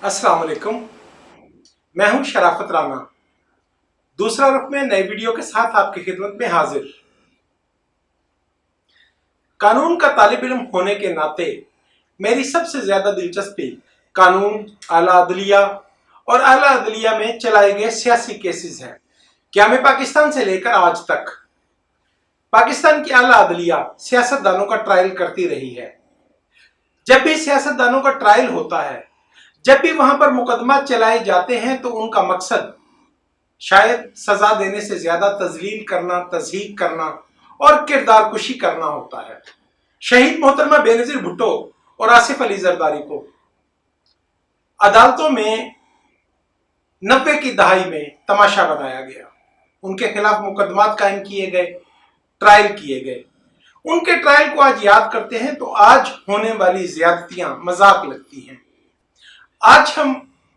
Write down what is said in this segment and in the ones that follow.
अस्सलाम वालेकुम। मैं हूं शराफत राना। दूसरा रुख में नई वीडियो के साथ आपकी खिदमत में हाजिर। कानून का तालिब इल्म होने के नाते मेरी सबसे ज्यादा दिलचस्पी कानून, आला अदलिया और आला अदलिया में चलाए गए सियासी केसेस है। क्या मैं पाकिस्तान से लेकर आज तक पाकिस्तान की आला अदलिया सियासतदानों का ट्रायल करती रही है। जब भी सियासतदानों का ट्रायल होता है, जब भी वहां पर मुकदमा चलाए जाते हैं, तो उनका मकसद शायद सजा देने से ज्यादा तजलील करना, तज़हीक करना और किरदार कुशी करना होता है। शहीद मोहतरमा बेनजीर भुट्टो और आसिफ अली जरदारी को अदालतों में 90 की दहाई में तमाशा बनाया गया। उनके खिलाफ मुकदमात कायम किए गए, ट्रायल किए गए। उनके ट्रायल को आज याद करते हैं तो आज होने वाली ज्यादतियां मजाक लगती हैं। आज हम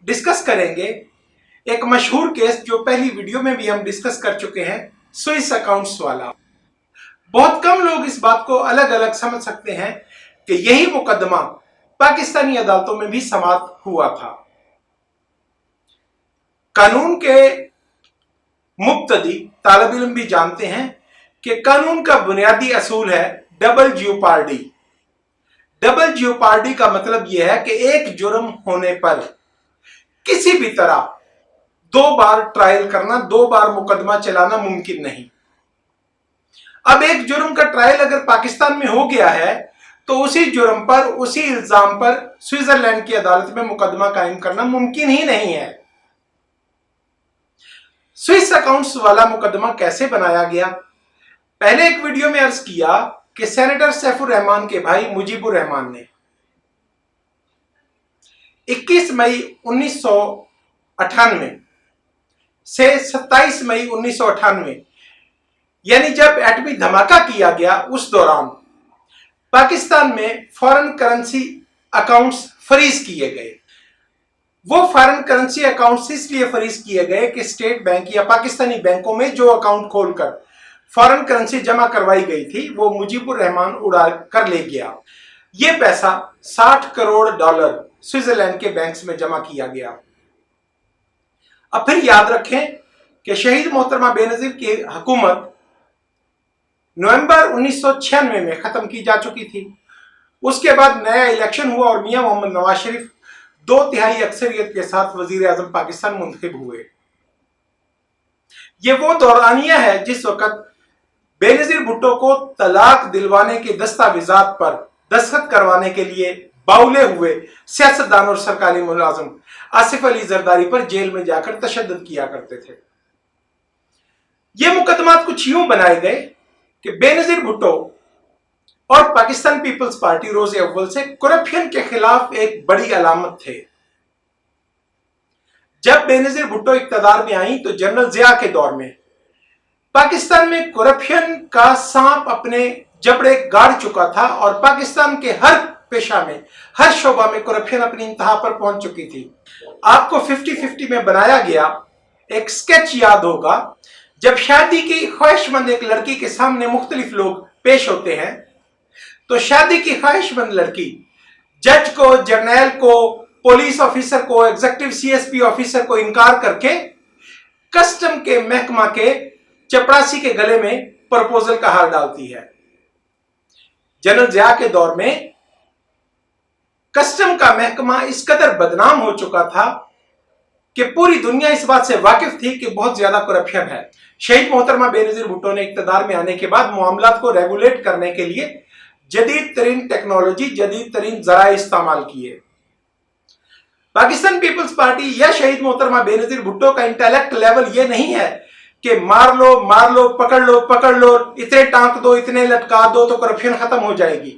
डिस्कस करेंगे एक मशहूर केस जो पहली वीडियो में भी हम डिस्कस कर चुके हैं, स्विस अकाउंट्स वाला। बहुत कम लोग इस बात को अलग अलग समझ सकते हैं कि यही मुकदमा पाकिस्तानी अदालतों में भी समाप्त हुआ था। कानून के मुब्तदी तालिब इल्म भी जानते हैं कि कानून का बुनियादी असूल है डबल ज्योपार्डी। डबल ज्योपार्डी का मतलब यह है कि एक जुर्म होने पर किसी भी तरह दो बार ट्रायल करना, दो बार मुकदमा चलाना मुमकिन नहीं। अब एक जुर्म का ट्रायल अगर पाकिस्तान में हो गया है तो उसी जुर्म पर, उसी इल्जाम पर स्विट्जरलैंड की अदालत में मुकदमा कायम करना मुमकिन ही नहीं है। स्विस अकाउंट्स वाला मुकदमा कैसे बनाया गया? पहले एक वीडियो में अर्ज किया कि सेनेटर सैफुर रहमान के भाई मुजीबुर रहमान ने 21 मई 1998 से 27 मई 1998 यानी जब एटमी धमाका किया गया, उस दौरान पाकिस्तान में फॉरेन करेंसी अकाउंट्स फ्रीज किए गए। वो फॉरेन करेंसी अकाउंट्स इसलिए फ्रीज किए गए कि स्टेट बैंक या पाकिस्तानी बैंकों में जो अकाउंट खोलकर फॉरेन करेंसी जमा करवाई गई थी वो मुजीबुर रहमान उड़ा कर ले गया। ये पैसा $60 करोड़ स्विट्जरलैंड के बैंक्स में जमा किया गया। अब फिर याद रखें कि शहीद मोहतरमा बेनजीर की हुकूमत नवंबर 1996 में खत्म की जा चुकी थी। उसके बाद नया इलेक्शन हुआ और मियां मोहम्मद नवाज शरीफ 2/3 अक्सरियत के साथ वजीर आजम पाकिस्तान मुंतखब हुए। ये वो दौरानिया है जिस वक्त बेनजीर भुट्टो को तलाक दिलवाने के दस्तावेजात पर दस्तखत करवाने के लिए बाउले हुए सियासतदान और सरकारी मुलाजिम आसिफ अली जरदारी पर जेल में जाकर तशद्दुद किया करते थे। ये मुकदमात कुछ यूं बनाए गए कि बेनजीर भुट्टो और पाकिस्तान पीपल्स पार्टी रोज़े अव्वल से करप्शन के खिलाफ एक बड़ी अलामत थे। जब बेनजीर भुट्टो इक्तदार में आई तो जनरल जिया के दौर में पाकिस्तान में करप्शन का सांप अपने जबड़े गाड़ चुका था और पाकिस्तान के हर पेशा में, हर शोबा में करप्शन अपनी इंतहा पर पहुंच चुकी थी। आपको 50-50 में बनाया गया एक स्केच याद होगा, जब शादी की ख्वाहिशमंद एक लड़की के सामने मुख्तलिफ लोग पेश होते हैं तो शादी की ख्वाहिशमंद लड़की जज को, जर्नैल को, पुलिस ऑफिसर को, एग्जीक्यूटिव सीएसपी ऑफिसर को इनकार करके कस्टम के महकमा के चपरासी के गले में प्रपोजल का हार डालती है। जनरल जिया के दौर में कस्टम का महकमा इस कदर बदनाम हो चुका था कि पूरी दुनिया इस बात से वाकिफ थी कि बहुत ज्यादा करप्शन है। शहीद मोहतरमा बेनजीर भुट्टो ने इक्तदार में आने के बाद मामलात को रेगुलेट करने के लिए जदीद तरीन टेक्नोलॉजी, जदीद तरीन जराए इस्तेमाल किए। पाकिस्तान पीपल्स पार्टी या शहीद मोहतरमा बेनजीर भुट्टो का इंटेलेक्ट लेवल ये नहीं है कि मार लो, पकड़ लो, इतने टांक दो, इतने लटका दो तो करप्शन खत्म हो जाएगी।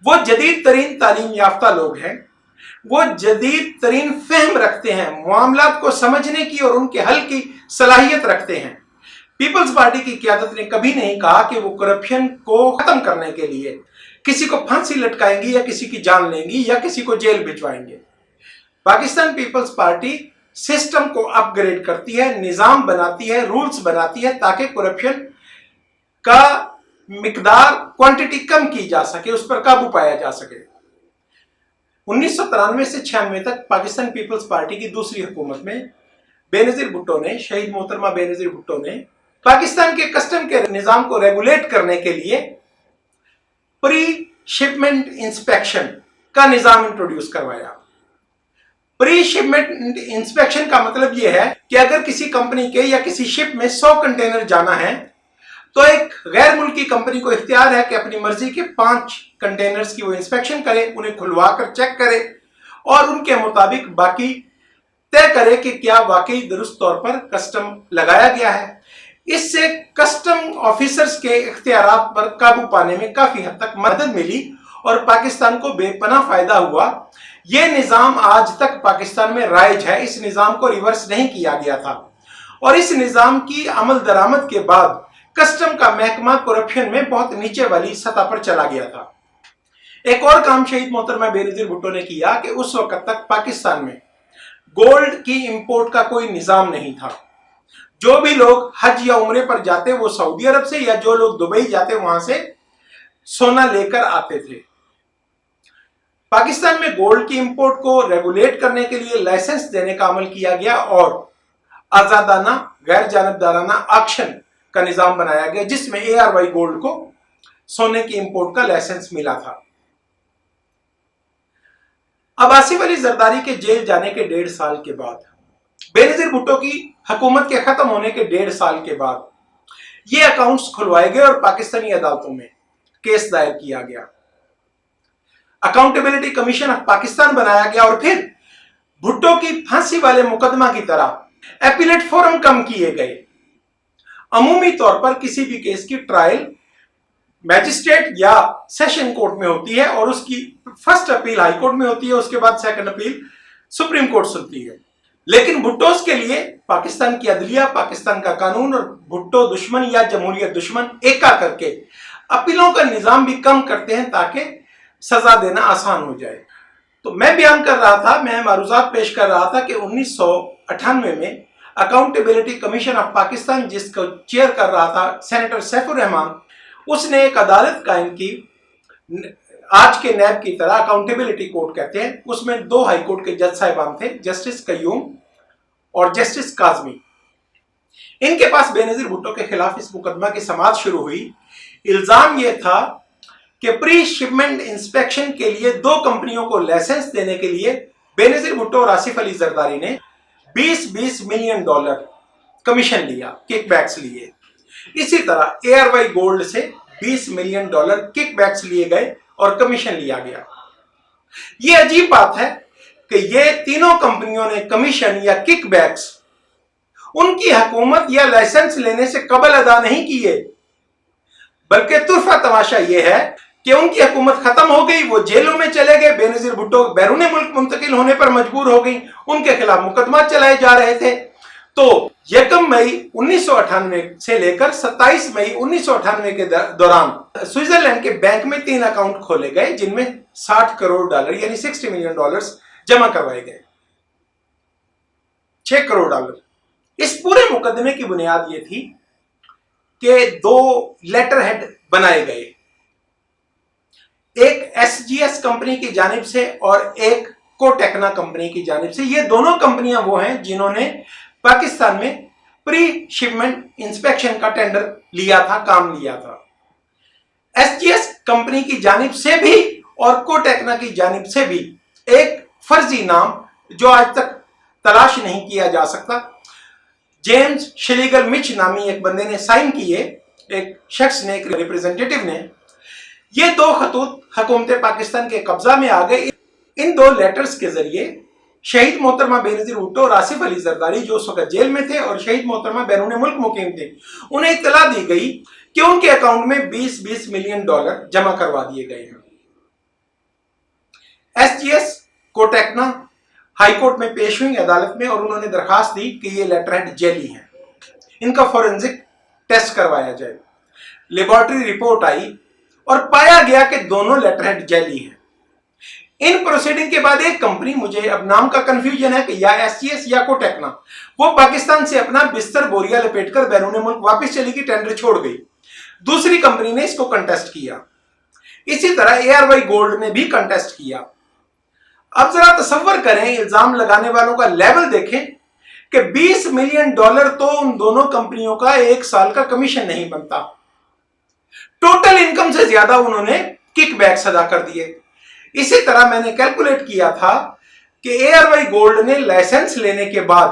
वो जदीद तरीन तालीम याफ्ता लोग हैं, वो जदीद तरीन फहम रखते हैं, मामलात को समझने की और उनके हल की सलाहियत रखते हैं। पीपल्स पार्टी की क़यादत ने कभी नहीं कहा कि वो करप्शन को खत्म करने के लिए किसी को फांसी लटकाएंगी या किसी की जान लेंगी या किसी को जेल भिजवाएंगे। पाकिस्तान पीपल्स पार्टी सिस्टम को अपग्रेड करती है, निजाम बनाती है, रूल्स बनाती है ताकि करप्शन का मिकदार, क्वांटिटी कम की जा सके, उस पर काबू पाया जा सके। 1993 से 96 तक पाकिस्तान पीपल्स पार्टी की दूसरी हुकूमत में बेनजीर भुट्टो ने, शहीद मोहतरमा बेनजीर भुट्टो ने पाकिस्तान के कस्टम के निजाम को रेगुलेट करने के लिए प्री शिपमेंट इंस्पेक्शन का निजाम इंट्रोड्यूस करवाया। प्री शिपमेंट इंस्पेक्शन का मतलब यह है कि अगर किसी कंपनी के या किसी शिप में 100 कंटेनर जाना है तो एक गैर मुल्की कंपनी को इख्तियार है कि अपनी मर्जी के 5 कंटेनर्स की वो इंस्पेक्शन करे, उन्हें खुलवा कर चेक करे और उनके मुताबिक बाकी तय करे कि क्या वाकई दुरुस्त तौर पर कस्टम लगाया गया है। इससे कस्टम ऑफिसर्स के इख्तियारात पर काबू पाने में काफी हद तक मदद मिली और पाकिस्तान को बेपनाह फायदा हुआ। यह निजाम आज तक पाकिस्तान में राइज है, इस निजाम को रिवर्स नहीं किया गया था और इस निजाम की अमल दरामद के बाद कस्टम का महकमा करप्शन में बहुत नीचे वाली सतह पर चला गया था। एक और काम शहीद मोहतरमा बेनजीर भुट्टो ने किया कि उस वक्त तक पाकिस्तान में गोल्ड की इंपोर्ट का कोई निजाम नहीं था। जो भी लोग हज या उम्रे पर जाते वो सऊदी अरब से या जो लोग दुबई जाते वहां से सोना लेकर आते थे। पाकिस्तान में गोल्ड की इंपोर्ट को रेगुलेट करने के लिए लाइसेंस देने का अमल किया गया और आजादाना गैर जानिबदाराना ऑक्शन का निजाम बनाया गया जिसमें ARY गोल्ड को सोने की इंपोर्ट का लाइसेंस मिला था। अब आसिफ अली जरदारी के जेल जाने के 1.5 साल के बाद, बेनजीर भुट्टो की हुकूमत के खत्म होने के 1.5 साल के बाद ये अकाउंट्स खुलवाए गए और पाकिस्तानी अदालतों में केस दायर किया गया। अकाउंटेबिलिटी कमीशन ऑफ पाकिस्तान बनाया गया और फिर भुट्टो की फांसी वाले मुकदमा की तरह एपीलेट फोरम कम किए गए। अमूमी तौर पर किसी भी केस की ट्रायल मैजिस्ट्रेट या सेशन कोर्ट में होती है और उसकी फर्स्ट अपील हाई कोर्ट में होती है, उसके बाद सेकंड अपील सुप्रीम कोर्ट सुनती है। लेकिन भुट्टोस के लिए पाकिस्तान की अदलिया, पाकिस्तान का कानून और भुट्टो दुश्मन या जमहूरियत दुश्मन एका करके अपीलों का निजाम भी कम करते हैं ताकि सजा देना आसान हो जाए। तो मैं बयान कर रहा था, मैं मारूजात पेश कर रहा था कि 1998 में अकाउंटेबिलिटी कमीशन ऑफ पाकिस्तान जिसको चेयर कर रहा था सेनेटर सैफुर रहमान, उसने एक अदालत कायम की, आज के नैब की तरह अकाउंटेबिलिटी कोर्ट कहते हैं। उसमें 2 हाई कोर्ट के जज साहिबान थे, जस्टिस कयूम और जस्टिस काजमी। इनके पास बेनजीर भुट्टो के खिलाफ इस मुकदमा की समाअत शुरू हुई। इल्जाम यह था कि प्री शिपमेंट इंस्पेक्शन के लिए 2 कंपनियों को लाइसेंस देने के लिए बेनजीर भुट्टो और आसिफ अली जरदारी ने $20 मिलियन कमीशन लिया, किकबैक्स लिए। इसी तरह ARY गोल्ड से $20 मिलियन किकबैक्स लिए गए और कमीशन लिया गया। यह अजीब बात है कि ये तीनों कंपनियों ने कमीशन या किकबैक्स उनकी हुकूमत या लाइसेंस लेने से कबल अदा नहीं किए, बल्कि तुरफा तमाशा यह है कि उनकी हुकूमत खत्म हो गई, वो जेलों में चले गए, बेनजीर भुट्टो बैरून मुल्क मुंतकिल होने पर मजबूर हो गई, उनके खिलाफ मुकदमा चलाए जा रहे थे। तो 1 मई 1998 से लेकर 27 मई 1998 के दौरान स्विट्जरलैंड के बैंक में 3 अकाउंट खोले गए जिनमें $60 करोड़ यानी $60 मिलियन जमा करवाए गए। $6 करोड़। इस पूरे मुकदमे की बुनियाद यह थी कि 2 लेटर हेड बनाए गए, एक SGS कंपनी की जानिब से और एक कोटेक्ना कंपनी की जानिब से। ये दोनों कंपनियां वो हैं जिन्होंने पाकिस्तान में प्री शिपमेंट इंस्पेक्शन का टेंडर लिया था, काम लिया था। SGS कंपनी की जानिब से भी और कोटेक्ना की जानिब से भी एक फर्जी नाम जो आज तक तलाश नहीं किया जा सकता, जेम्स शिलीगल मिच नामी एक बंदे ने साइन किए, एक शख्स ने, एक रिप्रेजेंटेटिव ने। ये 2 खतूत हुकूमत पाकिस्तान के कब्जा में आ गए। इन 2 लेटर्स के जरिए शहीद मोहतरमा बेनजीर भुट्टो और आसिफ अली जरदारी जो उस वक्त जेल में थे और शहीद मोहतरमा बैरून मुल्क मुकीम थे, उन्हें इत्तला दी गई कि उनके अकाउंट में $20 मिलियन जमा करवा दिए गए हैं। SGS कोटेक्ना हाईकोर्ट में पेश हुई अदालत में और उन्होंने दरखास्त दी कि ये लेटर हेड जेली हैं, इनका फोरेंसिक टेस्ट करवाया जाए। लेबोरेटरी रिपोर्ट आई और पाया गया कि दोनों लेटर हेड जेली हैं। इन प्रोसीडिंग के बाद एक कंपनी, मुझे अब नाम का कंफ्यूजन है कि या SGS या कोटेक्ना, वो पाकिस्तान से अपना बिस्तर बोरिया लपेटकर बैरून मुल्क वापस चली गई, टेंडर छोड़ गई। दूसरी कंपनी ने इसको कंटेस्ट किया। इसी तरह ARY गोल्ड ने भी कंटेस्ट किया। अब जरा तसव्वुर करें, इल्जाम लगाने वालों का लेवल देखें कि $20 मिलियन तो उन दोनों कंपनियों का एक साल का कमीशन नहीं बनता। टोटल इनकम से ज्यादा उन्होंने किकबैक्स अदा कर दिए। इसी तरह मैंने कैलकुलेट किया था कि एयरवाई गोल्ड ने लाइसेंस लेने के बाद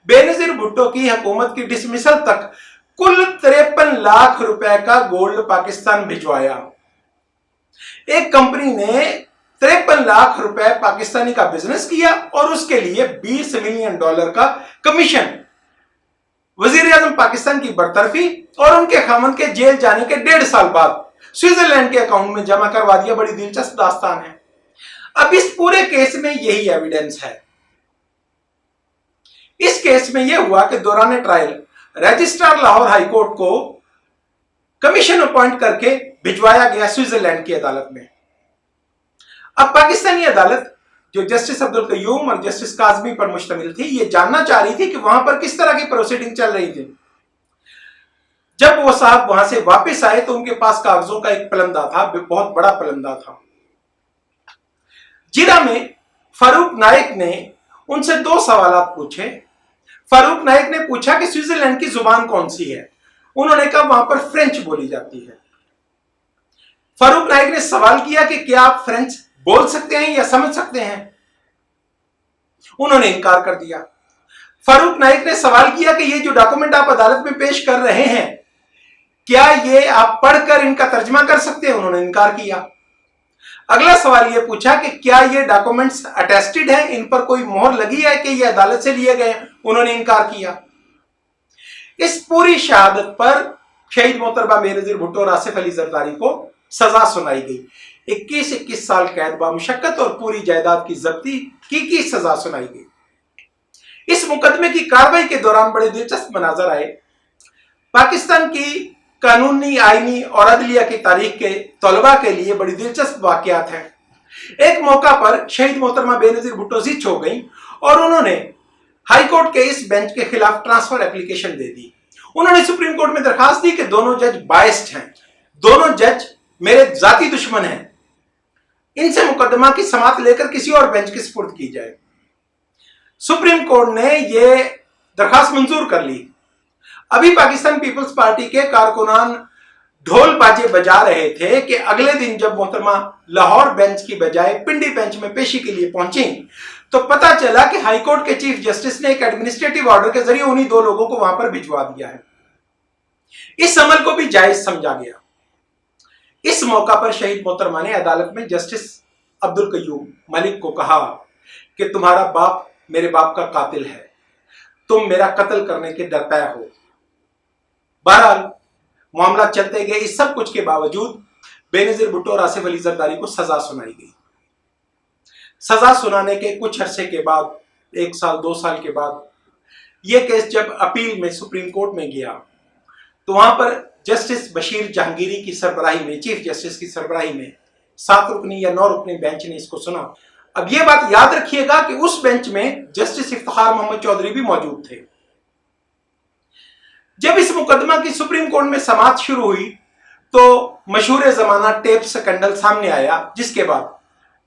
बेनजीर भुट्टो की हुकूमत की डिसमिसल तक कुल 53 लाख रुपए का गोल्ड पाकिस्तान भिजवाया। एक कंपनी ने 53 लाख रुपए पाकिस्तानी का बिजनेस किया और उसके लिए $20 मिलियन का कमीशन, वजीर आजम पाकिस्तान की बरतरफी और उनके खामन के जेल जाने के 1.5 साल बाद स्विट्जरलैंड के अकाउंट में जमा करवा दिया। बड़ी दिलचस्प दास्तान है। अब इस पूरे केस में यही एविडेंस है। इस केस में यह हुआ कि दौरान ट्रायल रजिस्ट्रार लाहौर हाईकोर्ट को कमीशन अपॉइंट करके भिजवाया गया स्विट्जरलैंड की अदालत में। अब पाकिस्तानी अदालत, जो जस्टिस अब्दुल कय्यूम और जस्टिस काज़मी पर मुश्तमिल थी, ये जानना चाह रही थी कि वहां पर किस तरह की प्रोसीडिंग चल रही थी। जब वो साहब वहां से वापस आए तो उनके पास कागजों का एक पलंदा था, बहुत बड़ा पलंदा था। जिरा में फारूक नाइक ने उनसे 2 सवाल पूछे। फारूक नाइक ने पूछा कि स्विट्जरलैंड की जुबान कौन सी है। उन्होंने कहा वहां पर फ्रेंच बोली जाती है। फारूक नाइक ने सवाल किया कि क्या आप फ्रेंच बोल सकते हैं या समझ सकते हैं। उन्होंने इनकार कर दिया। फारूक नाइक ने सवाल किया कि ये जो डॉक्यूमेंट आप अदालत में पेश कर रहे हैं, क्या ये आप पढ़कर इनका तर्जमा कर सकते हैं। उन्होंने इनकार किया। अगला सवाल यह पूछा कि क्या ये डॉक्यूमेंट्स अटेस्टेड हैं, इन पर कोई मोहर लगी है कि ये अदालत से लिए गए हैं। उन्होंने इनकार किया। इस पूरी शहादत पर शहीद मोहतरमा बेनजीर भुट्टो और आसिफ अली जरदारी को सजा सुनाई गई। 21 साल कैद बामुशक्कत और पूरी जायदाद की जब्ती की सजा सुनाई गई। इस मुकदमे की कार्रवाई के दौरान बड़े दिलचस्प मनाजर आए। पाकिस्तान की कानूनी, आईनी और अदलिया की तारीख के तलबा के लिए बड़ी दिलचस्प वाकयात हैं। एक मौका पर शहीद मोहतरमा बेनजीर भुट्टो जिद हो गई और उन्होंने हाईकोर्ट के इस बेंच के खिलाफ ट्रांसफर एप्लीकेशन दे दी। उन्होंने सुप्रीम कोर्ट में दरखास्त दी कि दोनों जज बायस्ड हैं, दोनों जज मेरे जाती दुश्मन हैं, इनसे मुकदमा की समाअत लेकर किसी और बेंच के सुपुर्द की जाए। सुप्रीम कोर्ट ने यह दरखास्त मंजूर कर ली। अभी पाकिस्तान पीपल्स पार्टी के कारकुनान ढोल बाजे बजा रहे थे कि अगले दिन जब मोहतरमा लाहौर बेंच की बजाय पिंडी बेंच में पेशी के लिए पहुंची तो पता चला कि हाईकोर्ट के चीफ जस्टिस ने एक एडमिनिस्ट्रेटिव ऑर्डर के जरिए उन्हीं 2 लोगों को वहां पर भिजवा दिया है। इस अमल को भी जायज समझा गया। इस मौका पर शहीद मोहतरमा ने अदालत में जस्टिस अब्दुल कय्यूम मलिक को कहा कि तुम्हारा बाप मेरे बाप का कातिल है, तुम मेरा कत्ल करने के डरपै हो। बहरहाल मामला चलते गए। इस सब कुछ के बावजूद बेनजीर भुट्टो और आसिफ अली जरदारी को सजा सुनाई गई। सजा सुनाने के कुछ अरसे के बाद, 1 साल 2 साल के बाद, यह केस जब अपील में सुप्रीम कोर्ट में गया तो वहां पर जस्टिस बशीर जहांगीरी की सरबराही में, चीफ जस्टिस की सरबराही में 7 रुकनी या 9 रुकनी बेंच ने इसको सुना। अब यह बात याद रखिएगा कि उस बेंच में जस्टिस इफ्तिखार मोहम्मद चौधरी भी मौजूद थे। जब इस मुकदमा की सुप्रीम कोर्ट में समाअत शुरू हुई तो मशहूर जमाना टेप स्कैंडल सामने आया, जिसके बाद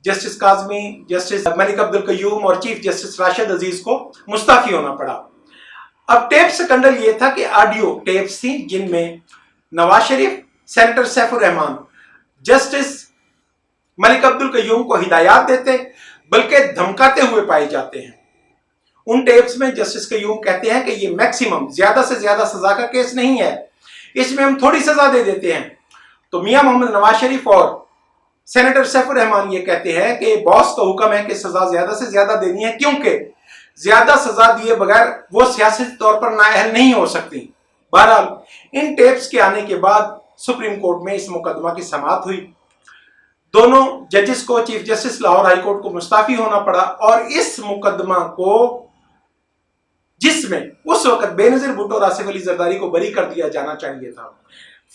जस्टिस काज़मी, जस्टिस मलिक अब्दुल कय्यूम और चीफ जस्टिस राशिद अजीज को मुस्ताफी होना पड़ा। अब टेप स्कैंडल यह था कि ऑडियो टेप्स थी जिनमें नवाज शरीफ, सेनेटर सैफुर रहमान, जस्टिस मलिक अब्दुल कय्यूम को हिदायत देते बल्कि धमकाते हुए पाए जाते हैं। उन टेप्स में जस्टिस कय्यूम कहते हैं कि ये मैक्सिमम, ज्यादा से ज्यादा सजा का केस नहीं है, इसमें हम थोड़ी सजा दे देते हैं। तो मियां मोहम्मद नवाज शरीफ और सेनेटर सैफुर रहमान ये कहते हैं कि बॉस का हुक्म है कि सजा ज्यादा से ज्यादा देनी है, क्योंकि ज्यादा सजा दिए बगैर वो सियासी तौर पर नाअहल नहीं हो सकती। बहरहाल इन टेप्स के आने के बाद सुप्रीम कोर्ट में इस मुकदमा की समाअत हुई। दोनों जजेस को, चीफ जस्टिस लाहौर हाईकोर्ट को मुस्ताफी होना पड़ा और इस मुकदमा को, जिसमें उस वक्त बेनजीर भुट्टो और आसिफ अली जरदारी को बरी कर दिया जाना चाहिए था,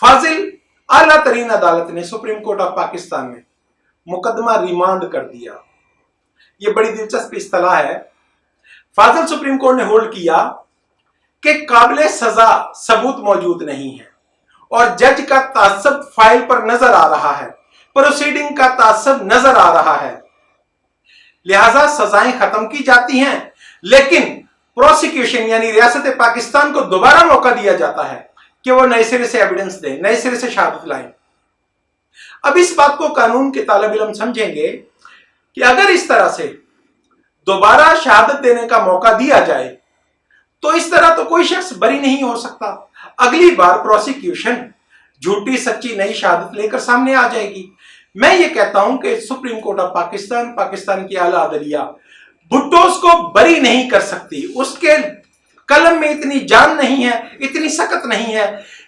फाजिल आला तरीन अदालत ने, सुप्रीम कोर्ट ऑफ पाकिस्तान ने मुकदमा रिमांड कर दिया। यह बड़ी दिलचस्प इस्तेलाह है। फाजिल सुप्रीम कोर्ट ने होल्ड किया कि काबिले सजा सबूत मौजूद नहीं है और जज का तासब फाइल पर नजर आ रहा है, प्रोसीडिंग का तासब नजर आ रहा है, लिहाजा सजाएं खत्म की जाती हैं, लेकिन प्रोसिक्यूशन यानी रियासत पाकिस्तान को दोबारा मौका दिया जाता है कि वो नए सिरे से एविडेंस दें, नए सिरे से शहादत लाएं। अब इस बात को कानून के तालिब इल्म समझेंगे कि अगर इस तरह से दोबारा शहादत देने का मौका दिया जाए तो इस तरह तो कोई शख्स बरी नहीं हो सकता। अगली बार प्रोसिक्यूशन झूठी सच्ची नई शहादत लेकर सामने आ जाएगी। मैं ये कहता हूं कि supreme court of Pakistan, Pakistan की आला अदलिया भुट्टो को बरी नहीं कर सकती। उसके कलम में इतनी जान नहीं है, इतनी सख्त नहीं है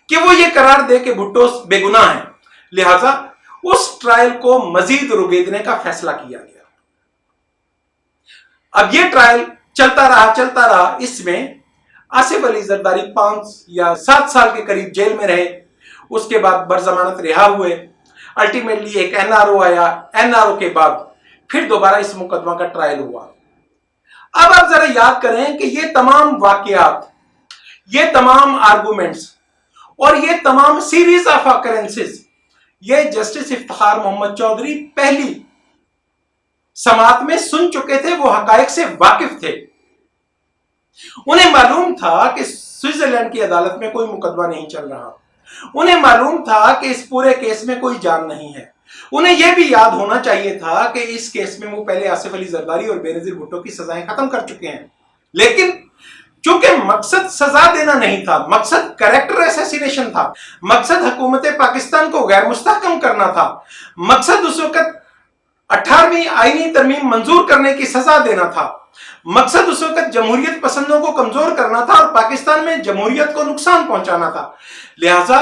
कि वो ये करार दे कि भुट्टो बेगुनाह है। लिहाजा उस ट्रायल को मजीद रुगेदने का फैसला किया गया। अब ये ट्रायल चलता रहा। इसमें आसिफ अली जरदारी 5 या 7 साल के करीब जेल में रहे, उसके बाद बरजमानत रिहा हुए। अल्टीमेटली एक एनआरओ आया, एनआरओ के बाद फिर दोबारा इस मुकदमा का ट्रायल हुआ। अब आप जरा याद करें कि ये तमाम वाकयात, ये तमाम आर्गुमेंट्स और ये तमाम सीरीज ऑफ ऑकरेंसेस ये जस्टिस इफ्तिखार मोहम्मद चौधरी पहली समात में सुन चुके थे। वो हकायक से वाकिफ थे। उन्हें मालूम था कि स्विट्जरलैंड की अदालत में कोई मुकदमा नहीं चल रहा। उन्हें मालूम था कि इस पूरे केस में कोई जान नहीं है। उन्हें यह भी याद होना चाहिए था कि इस केस में वो पहले आसिफ अली जरदारी और बेनजीर भुट्टो की सजाएं खत्म कर चुके हैं। लेकिन चूंकि मकसद सजा देना नहीं था, मकसद कैरेक्टर असैसिनेशन था, मकसद हुकूमत पाकिस्तान को गैर मुस्तहकम करना था, मकसद उस वक्त 18वीं आईनी तरमीम मंजूर करने की सजा देना था, मकसद उस वक्त जमहूरियत पसंदों को कमजोर करना था और पाकिस्तान में जमहूरियत को नुकसान पहुंचाना था। लिहाजा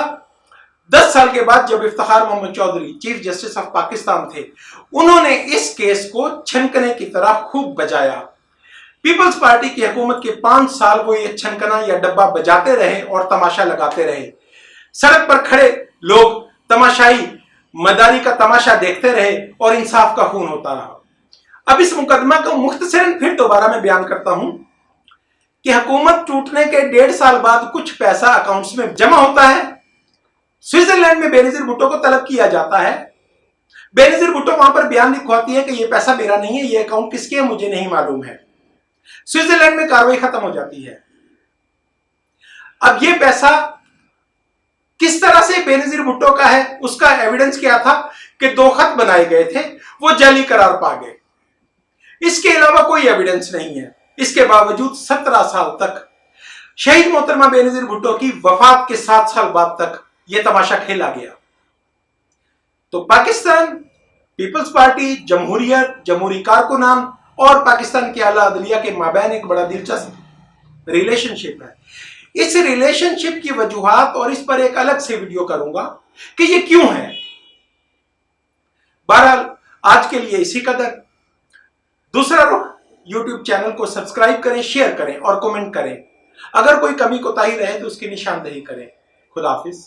10 साल के बाद जब Iftikhar Muhammad Chaudhry chief justice of Pakistan थे, उन्होंने इस केस को छनकने की तरह खूब बजाया। पीपल्स पार्टी की हुकूमत के 5 साल वो ये छनकना या डब्बा बजाते रहे और तमाशा लगाते रहे। सड़क पर खड़े लोग तमाशाई मदारी का तमाशा देखते रहे और इंसाफ का खून होता रहा। अब इस मुकदमा को मुख्तसरन फिर दोबारा मैं बयान करता हूं कि हुकूमत टूटने के 1.5 साल बाद कुछ पैसा अकाउंट्स में जमा होता है। स्विट्जरलैंड में बेनजीर भुट्टो को तलब किया जाता है। बेनजीर भुट्टो वहां पर बयान लिखवाती है कि यह पैसा मेरा नहीं है, यह अकाउंट किसके है मुझे नहीं मालूम है। स्विट्जरलैंड में कार्रवाई खत्म हो जाती है। अब यह पैसा किस तरह से बेनजीर भुट्टो का है, उसका एविडेंस क्या था कि 2 खत बनाए गए थे, वो जाली करार पा गए। इसके अलावा कोई एविडेंस नहीं है। इसके बावजूद 17 साल तक शहीद मोहतरमा बेनजीर भुट्टो की वफात के 7 साल बाद तक यह तमाशा खेला गया। तो पाकिस्तान पीपल्स पार्टी, जमहूरियत, जमहूरी कारकुनान और पाकिस्तान की आला अदलिया के माबैन एक बड़ा दिलचस्प रिलेशनशिप है। इस रिलेशनशिप की वजूहात और इस पर एक अलग से वीडियो करूंगा कि ये क्यों है। बहरहाल आज के लिए इसी कदर। दूसरा रुख, यूट्यूब चैनल को सब्सक्राइब करें, शेयर करें और कमेंट करें। अगर कोई कमी कोताही रहे तो उसकी निशानदेही करें। खुदा हाफिज।